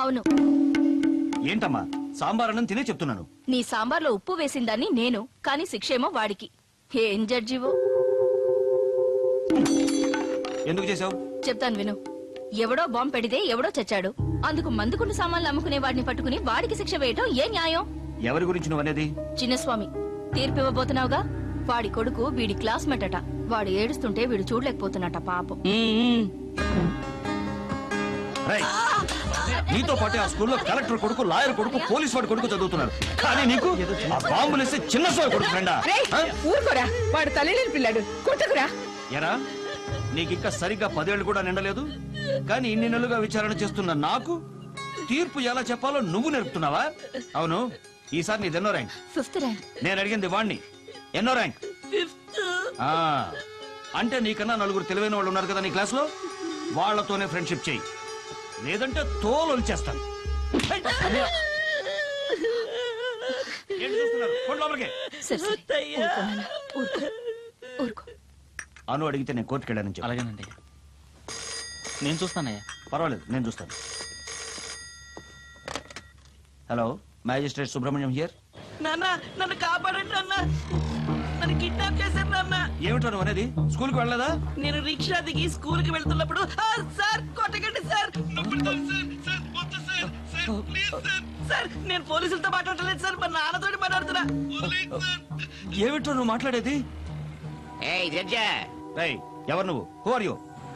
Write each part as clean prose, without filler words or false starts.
అవును. ఏంటమ్మా సాంబార్ అన్నం తినే చెప్తున్నాను. నీ సాంబార్లో ఉప్పు వేసిందాన్ని నేను, కానీ శిక్షేమో వాడికి. ఏం జడ్జివో. ఎందుకు చేసావు? చెప్తాను విను. ఎవడో బాంబు పెడితే ఎవడో చచ్చాడు. అందుకు మందుకున్న సామాన్లు అమ్ముకునే వాడిని పట్టుకుని వాడికి శిక్ష వేయటం ఏ న్యాయం? ఎవరి గురించి నువ్వనేది? చిన్నస్వామి, తీర్పు ఇవ్వబోతున్నావుగా. వాడి కొడుకు వీడి క్లాస్మేట్ అట. వాడు ఏడుస్తుంటే వీడు చూడలేకపోతున్నట పాపం. నీతో పాటు ఆ స్కూల్లో కలెక్టర్ కొడుకు, లాయర్ కొడుకు, పోలీస్ వాడి కొడుకు చదువుతున్నారు. కానీ నీకు బాంబులేస్తే చిన్న స్వామి కొడుకు ఫ్రెండా? ఊరుకోరా, వాడు తల్లిలేని పిల్లాడు, కొట్టకురా. ఎరా నీకింకా సరిగ్గా 10 ఏళ్లు కూడా నిండలేదు. కానీ ఇన్ని నెలలుగా విచారణ చేస్తున్న నాకు తీర్పు ఎలా చెప్పాలో నువ్వు నేర్పుతున్నావా? అవును, ఈసారి నీదెన్నో ర్యాంక్? 5th rank. నేను అడిగింది వాణ్ణి. ఎన్నో ర్యాంక్? 5th. అంటే నీకన్నా 4 తెలివైన వాళ్ళు ఉన్నారు కదా నీ క్లాస్ లో. వాళ్లతోనే ఫ్రెండ్షిప్ చేయి, లేదంటే తోలు చేస్తాను. అను అడిగితే నేను కోర్టుకు వెళ్ళాను. అలాగేనండి, నేను చూస్తానయ్యా. పర్వాలేదు, నేను చూస్తాను. Hello, magistrate Subrahmanyam here. నాన్న, నన్ను కాపాడండి నాన్న. నన్ను కిడ్నాప్ చేశారు నాన్న. ఏమిటో నువ్వు అనేది? స్కూల్ కి వెళ్ళలేదా? నేను రిక్షా దిగి స్కూల్ కి వెళ్తున్నప్పుడు సార్ కొట్టకండి సార్, సార్ నేను పోలీసులతో మాట్లాడలేదు సార్, మా నాన్నతో మాట్లాడుతున్నా. ఏమిటో నువ్వు మాట్లాడేది? ఏయ్ జడ్జా, ఎవరు నువ్వు? Who are you?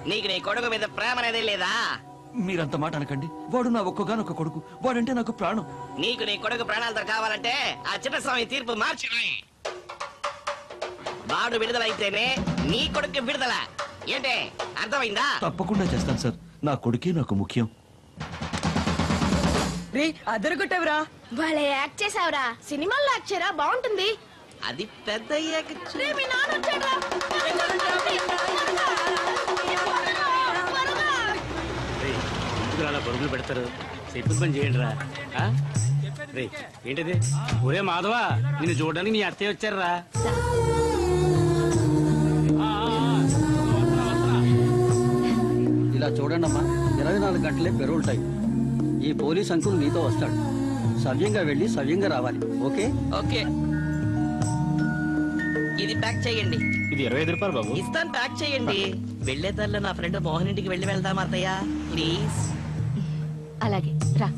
నీకు నీ కొడుకు మీద ప్రేమ అనేది లేదా? మీరంత మాట అనకండి. వాడు నా ఒక్కగానొక్క కొడుకు. వాడంటే నాకు ప్రాణం. నీకు నీ కొడుకు ప్రాణాలతో కావాలంటే ఆ చిన్నస్వామి తీర్పు మార్చి వాడు విడుదలైతేనే నీ కొడుకు విడుదల. ఏంటే అర్థమైందా? తప్పకుండా చేస్తాను సార్. నా కొడుకే నాకు ముఖ్యం. అదరగొట్టవరా, వాళ్ళే యాక్ట్ చేసావురా. సినిమాల్లో యాక్ట్ చేయరా, బాగుంటుంది. అది పెద్ద అలా పరుగులు పెడతారు. చెప్పి పని చేయండి రా. ఏంటిది? ఒరే మాధవా, నిన్ను చూడడానికి నీ అత్తయ్య వచ్చారా? ఇలా చూడండి అమ్మా, 24 గంటలే పెరోల్ టైం. ఈ పోలీస్ అంకుల్ మీతో వస్తాడు. సవ్యంగా వెళ్ళి సవ్యంగా రావాలి. Okay okay. ఇది ప్యాక్ చేయండి. ఇది 25 రూపాయలు బాబు. ఇస్తాను, ప్యాక్ చేయండి. వెళ్లే తల్లి నా ఫ్రెండ్ మోహన్ ఇంటికి వెళ్ళి వెళ్దాం అత్తయ్య ప్లీజ్. అలాగే రా.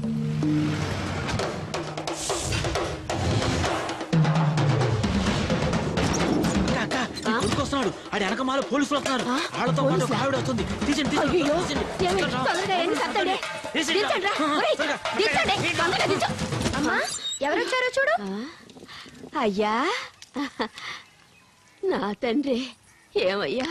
వస్తున్నాడు. ఆడి వెనకమాల పోలీసులు వస్తున్నారు. వాళ్ళతో పాటు ఆవిడ వస్తుంది. ఎవరొచ్చారో చూడు. అయ్యా, నా తండ్రి. ఏమయ్యా,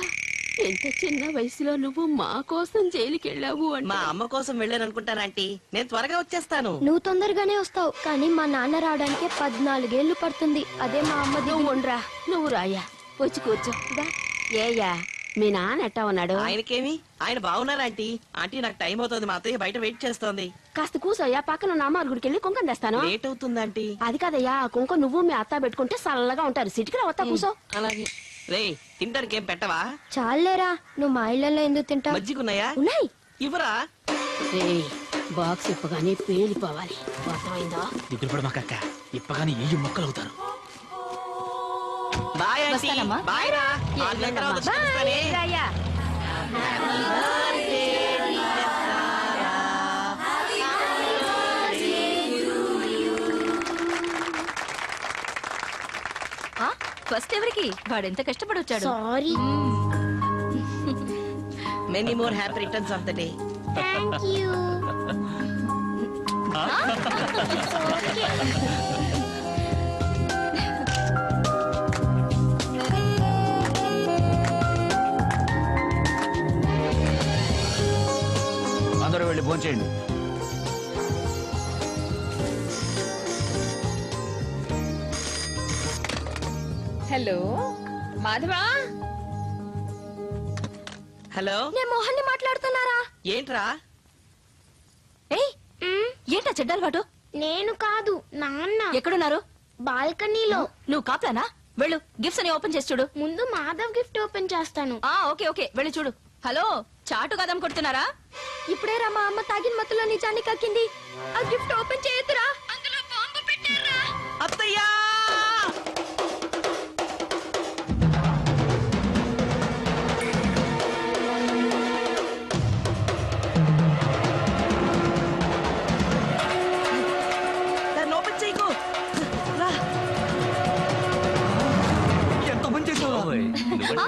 ఎంత చిన్న వయసులో నువ్వు మా కోసం జైలుకి వెళ్ళావు? మా అమ్మ కోసం వెళ్ళాను అనుకుంటానంటీ. నేను త్వరగా వచ్చేస్తాను. నువ్వు తొందరగానే వస్తావు, కానీ మా నాన్న రావడానికి 14 ఏళ్లు పడుతుంది. అదే మా అమ్మ. నువ్వు ఉండరా, నువ్వు రాయా, వచ్చి కూర్చో. ఏయ్యా, మీ నాన్న ఎట్టా ఉన్నాడు? ఆయనకేమి, ఆయన బాగున్నారంటీ. ఆంటీ నాకు టైం అవుతుంది, మా అత్తయ్య బయట వెయిట్ చేస్తోంది. కాస్త కూసోయ్యా, పక్కన నామార్ గుడికి వెళ్ళి కుంకం తెస్తాను. లేట్ అవుతుందంటీ. అది కాదయ్యా, ఆ కుంకం నువ్వు మీ అత్త పెట్టుకుంటే చల్లగా ఉంటారు. సిటికి వస్తా, కూసో. అలాగే. రే, తింటానికి ఏం పెట్టవా? చాలేరా, నువ్వు మా ఇళ్లలో ఎందుకు తింటావు? మజ్జిగున్నాయా? ఉన్నాయి. ఇవ్వరా? బాక్స్ ఇప్పగానే పేలిపోవాలి, అర్థమైందా? దిగులు పడమాక, ఇప్పగానే ఏ మొక్కలు అవుతారు. Bye aunty. బాయ్ రా. ఫస్ట్ ఎవరికి? వాడెంత కష్టపడి వచ్చాడు. Sorry. Many more happy returns of the day. Thank you. అందరూ వెళ్ళి భోంచేయండి. హలో మాధవా. హలో, నేను మోహన్ ని మాట్లాడుతున్నారా? ఏంట్రా? ఏయ్, ఏంటా చెడ్డలవాటు? నేను కాదు, నాన్న. ఎక్కడున్నారు? బాల్కనీలో. నువ్వు కాపులానా? వెళ్ళు, గిఫ్ట్స్ అని ఓపెన్ చేసి చూడు. ముందు మాధవ్ గిఫ్ట్ ఓపెన్ చేస్తాను. ఓకే ఓకే, వెళ్ళి చూడు. హలో, చాటు కదం కొడుతున్నారా? ఇప్పుడే రా మా అమ్మ తాగిన మత్తులో నిజాన్ని కక్కింది. ఆ గిఫ్ట్ ఓపెన్ చేయొద్దురా, అందులో బాంబు పెట్టారా. అత్తయ్యా దాన్ని ఓపెన్ చేయకు. రా. ఎంత పని చేసావు?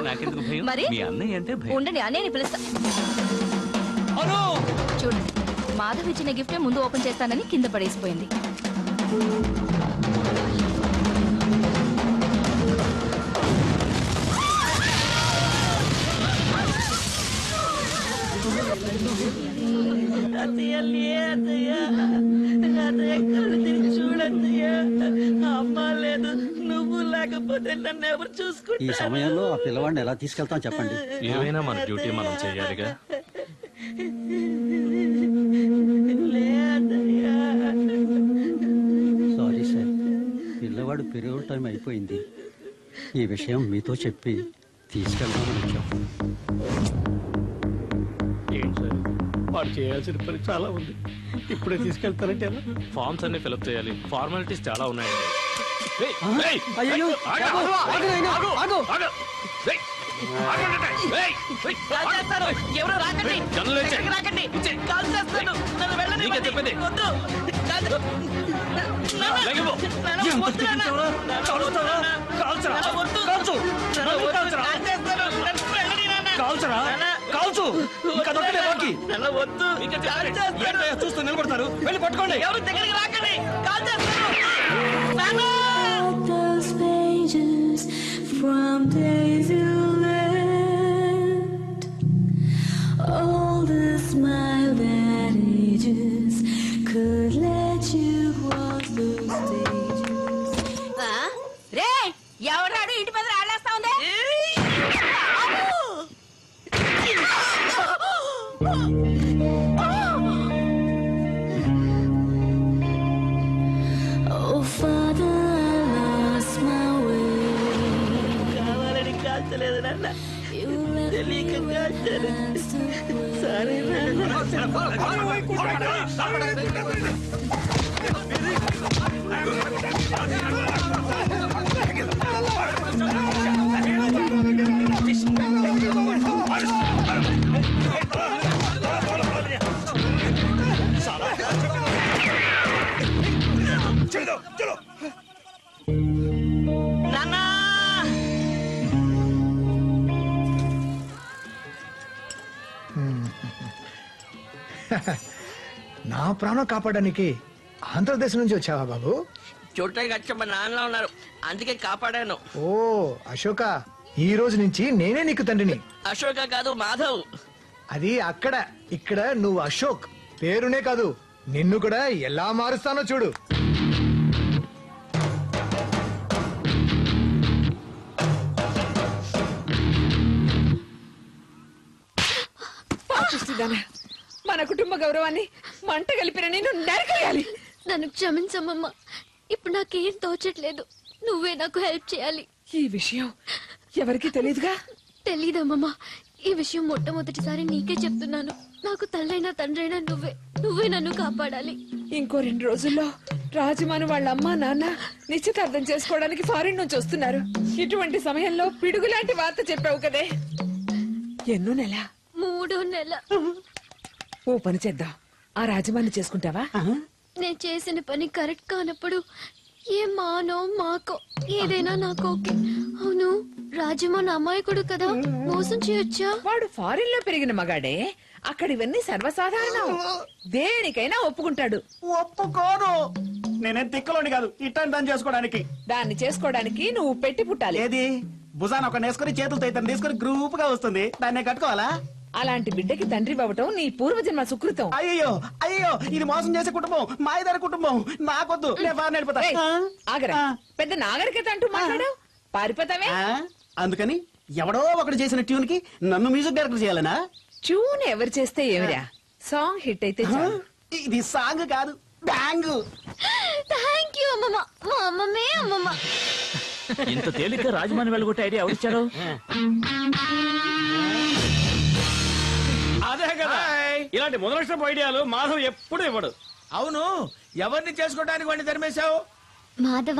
నాకెందుకు భయం? మరి? మీ అన్నయ్య అంటే భయం. ఉండండి, అన్నయ్యని పిలుస్తా. అను చూడండి, మాధవ్ ఇచ్చిన గిఫ్టే ముందు ఓపెన్ చేస్తానని కింద పడేసిపోయింది. అత్తయ్య లే అత్తయ్య. అత్తయ్య కళ్ళు తిరిగి చూడత్తయ్య. అమ్మ లేదు, నువ్వు లేకపోతే నన్ను ఎవరు ఈ చూసుకుంటారు? సమయంలో ఆ పిల్లవాడిని ఎలా తీసుకెళ్తాం చెప్పండి. ఏమైనా మన డ్యూటీ మనం చేయాలిగా. లే అత్తయ్య. సారీ సార్, పిల్లవాడు పెరుగు టైం అయిపోయింది. ఈ విషయం మీతో చెప్పి తీసుకెళ్దామని వచ్చాం. ఏంటి సార్? వాడు చేయాల్సిన పని చాలా ఉంది. ఇప్పుడే తీసుకెళ్తారంటే ఎలా? ఫార్మ్స్ అన్ని ఫిల్అప్ చేయాలి. ఫార్మాలిటీస్ చాలా ఉన్నాయండి. ఏయ్, ఏయ్, అయ్యయ్యో, ఆగు, ఆగు, ఆగు నాయనా, ఆగు. ఆగు. ఏయ్, ఆగండి. ఏయ్, ఏయ్, కాల్ చేస్తాను. ఎవరు రాకండి. గన్నులు ఇచ్చేయ్. ఎక్కడికి రాకండి. కాల్ చేస్తాను. నన్ను నీకే వెళ్ళనివ్వండి. చెప్పేది. వద్దు. కాల్ నాన్న. లెగిపో. నాన్న, ఎంత వద్దు నాన్న. తెగించావురా? నాన్న, కాలుస్తావా? వద్దు నాన్న. కాల్చరా? నాన్న, వద్దు. కాల్చు. నాన్న, నన్ను వద్దు. కాల్చరా? కాల్ చేస్తాను. నన్ను వెళ్ళని నాన్న. కాల్చరా? నాన్న. కాల్చు. ఇంకా వద్దు దొక్కలే నాన్న. బాకీ. నాన్న, వద్దు. కాల్ చేస్తాను. ఏంటయ్యా చూస్తూ నిలబడతారు? వెళ్ళి పట్టుకోండి. ఎవరు దగ్గరికి రాకండి. కాల్ చేస్తాను. నాన్న. those pages from days you left, all the smile that ages could let you cross those stages. రే, ఎవరాడు ఇంటి మీద రాళ్ళేస్తా ఉంది? Oh Father, I lost my way. కావాలని కాల్చలేదు నాన్న. You left తెలియక కాల్చాను. సారీ నాన్న. నాన్న. నా ప్రాణం కాపాడడానికి ఆంధ్రదేశం నుంచి వచ్చావా బాబు? చూడటానికి వచ్చి మా నాన్నలో ఉన్నారు, అందుకే కాపాడాను. ఓ అశోక, ఈ రోజు నుంచి నేనే నీకు తండ్రిని. అశోక కాదు, మాధవ్. అది అక్కడ, ఇక్కడ నువ్వు అశోక్. పేరునే కాదు, నిన్ను కూడా ఎలా మారుస్తానో చూడు. పాపిస్తుందానా, మన కుటుంబ గౌరవాన్ని మంట కలిపిన నేను నరకేయాలి. నన్ను క్షమించమ్మమ్మ. ఇప్పుడు నాకేం తోచట్లేదు. నువ్వే నాకు హెల్ప్ చేయాలి. ఈ విషయం ఎవరికీ తెలియదుగా. తెలీదమ్మమ్మ, ఈ విషయం మొట్టమొదటిసారి నీకే చెప్తున్నాను. నాకు తల్లైనా తండ్రైనా నువ్వే నన్ను కాపాడాలి. ఇంకో 2 రోజుల్లో రాజమాను వాళ్ళ అమ్మా నాన్న నిశ్చితార్థం చేసుకోవడానికి ఫారిన్ నుంచి వస్తున్నారు. ఇటువంటి సమయంలో పిడుగులాంటి వార్త చెప్పావు కదే. ఎన్నో నెల? 3వ నెల. ఓ పని చేద్దాం, ఆ రాజమాన్ని చేసుకుంటావా? నేను చేసిన పని కరెక్ట్ కానప్పుడు ఏ మానో మాకో ఏదైనా నాకు ఓకే. అవును, రాజమోహన్ అమాయకుడు కదా, మోసం చేయొచ్చా? వాడు ఫారిన్ లో పెరిగిన మగాడే, అక్కడ ఇవన్నీ సర్వసాధారణం. దేనికైనా ఒప్పుకుంటాడు. ఒప్పుకోను. నేనేం తిక్కలోని కాదు ఇట్టని చేసుకోవడానికి. దాన్ని చేసుకోవడానికి నువ్వు పెట్టి పుట్టాలి. ఏది భుజాన ఒక నేసుకొని చేతులతో ఇతను తీసుకొని గ్రూప్ గా వస్తుంది, దాన్ని కట్టుకోవాలా? అలాంటి బిడ్డకి తండ్రి అవ్వటం నీ పూర్వజన్మ సుకృతం. అయ్యో అయ్యో, ఇది మోసం చేసే కుటుంబం, మాయదారి కుటుంబం. నాకొద్దు, నేను బాగా నడిపోతా. ఏయ్, ఆగరా, పెద్ద నాగరికత అంటూ మాట్లాడావు. పారిపోతావే. అందుకని ఎవడో ఒకడు చేసిన ట్యూన్ కి నన్ను మ్యూజిక్ డైరెక్టర్ చేయాలనా? ట్యూన్ ఎవరు చేస్తే ఏమిరా, సాంగ్ హిట్ అయితే చాలు. ఇది సాంగ్ కాదు, బ్యాంగ్. థ్యాంక్ యూ అమ్మమ్మ. మా అమ్మమ్మే అమ్మమ్మ. ఇంత తేలిక రాజమాని వెళ్ళగొట్టే ఐడియా ఎవరిచ్చారు? ఇలాంటి మొదలక్షపు ఐడియాలు మాధవ్ ఎప్పుడు ఇవ్వడు. అవును, ఎవరిని చేసుకోవడానికి వాడిని ధర్మేశావు? మాధవ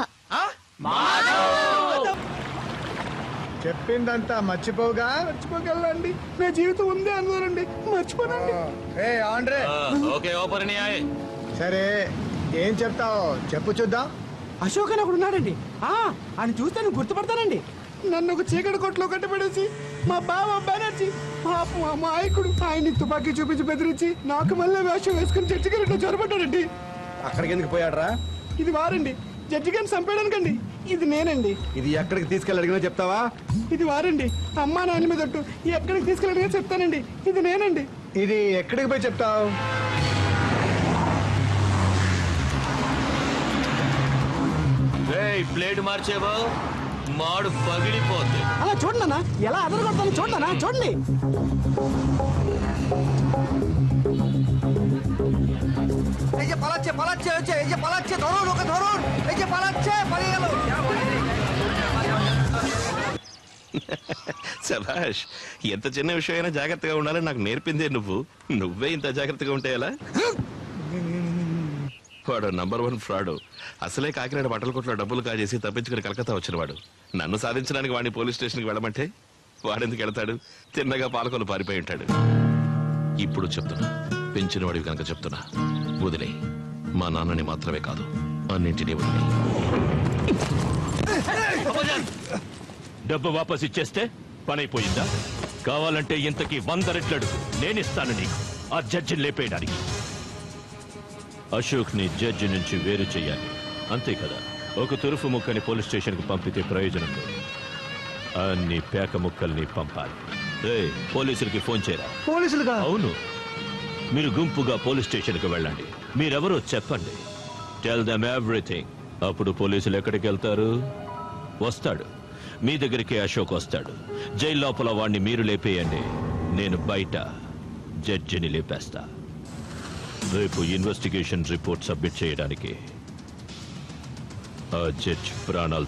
చెప్పిందంతా మర్చిపోగలండి. నా జీవితం ఉంది అన్నారండి, మర్చిపోనండి. Andre okay ఓపర్నియాయ్. సరే ఏం చెప్తావు చెప్పు చూద్దాం. అశోక్ అని ఒకడు ఉన్నాడండి. ఆయన చూస్తే నువ్వు గుర్తుపడతానండి. నన్ను ఒక చీకటి కొట్లో కట్టబడేసి మా బావ బెనర్జీ పాపం మా మాయకుడు ఆయన్ని తుపాకీ చూపించి బెదిరించి నాకు మళ్ళీ వేషం వేసుకుని జడ్జి గారిలో చొరబడ్డాడండి. అక్కడికి ఎందుకు పోయాడరా? ఇది వారండి, జడ్జి గారిని చంపేయడానికండి. ఇది నేనండి. ఇది ఎక్కడికి తీసుకెళ్ళి అడిగినా చెప్తావా? ఇది వారండి, అమ్మా నాన్న మీద ఒట్టు. ఎక్కడికి తీసుకెళ్ళడిగా చెప్తానండి. ఇది నేనండి. ఇది ఎక్కడికి పోయి చెప్తావు? ప్లేట్ మార్చేవా మాడు పగిలిపోద్ది. అలా చూడన్నా ఎలా అదరగొడతాను, చూడన్నా చూడండి. శభాష్, ఎంత చిన్న విషయమైనా జాగ్రత్తగా ఉండాలని నాకు నేర్పిందే నువ్వు. నువ్వే ఇంత జాగ్రత్తగా ఉంటే ఎలా? వాడు నంబర్ 1 ఫ్రాడ్. అసలే కాకినాడ బట్టల కొట్లో డబ్బులు కాజేసి తప్పించుకుని కలకత్తా వచ్చినవాడు. నన్ను సాధించడానికి వాడిని పోలీస్ స్టేషన్కి వెళ్ళమంటే వాడెందుకు వెళ్తాడు? తిన్నగా పాలకొలు పారిపోయి ఉంటాడు. ఇప్పుడు చెప్తున్నా, పెంచిన వాడివి కనుక చెప్తున్నా, వదిలే. మా నాన్నని మాత్రమే కాదు, అన్నింటినీ వదిలే. డబ్బు వాపస్ ఇచ్చేస్తే పనైపోయిందా? కావాలంటే ఇంతకి 100 రెట్లడు నేనిస్తాను నీకు, ఆ జడ్జిని లేపేయడానికి. అశోక్ ని జడ్జి నుంచి వేరు చేయాలి, అంతే కదా? ఒక తురుపు ముక్కని పోలీస్ స్టేషన్ కు పంపితే ప్రయోజనం లేదు, అన్ని పేక ముక్కల్ని పంపాలి. పోలీసులకి ఫోన్ చేయరా. పోలీసులుగా? అవును, మీరు గుంపుగా పోలీస్ స్టేషన్ కు వెళ్ళండి. మీరెవరో చెప్పండి, టెల్ దెమ్ ఎవ్రీథింగ్. అప్పుడు పోలీసులు ఎక్కడికి వెళ్తారు? వస్తాడు మీ దగ్గరికి. అశోక్ వస్తాడు. జైలు లోపల వాడిని మీరు లేపేయండి, నేను బయట జడ్జిని లేపేస్తా. రేపు ఇన్వెస్టిగేషన్ రిపోర్ట్ సబ్మిట్ చేయడానికి ఆ జడ్జ్ ప్రాణాలు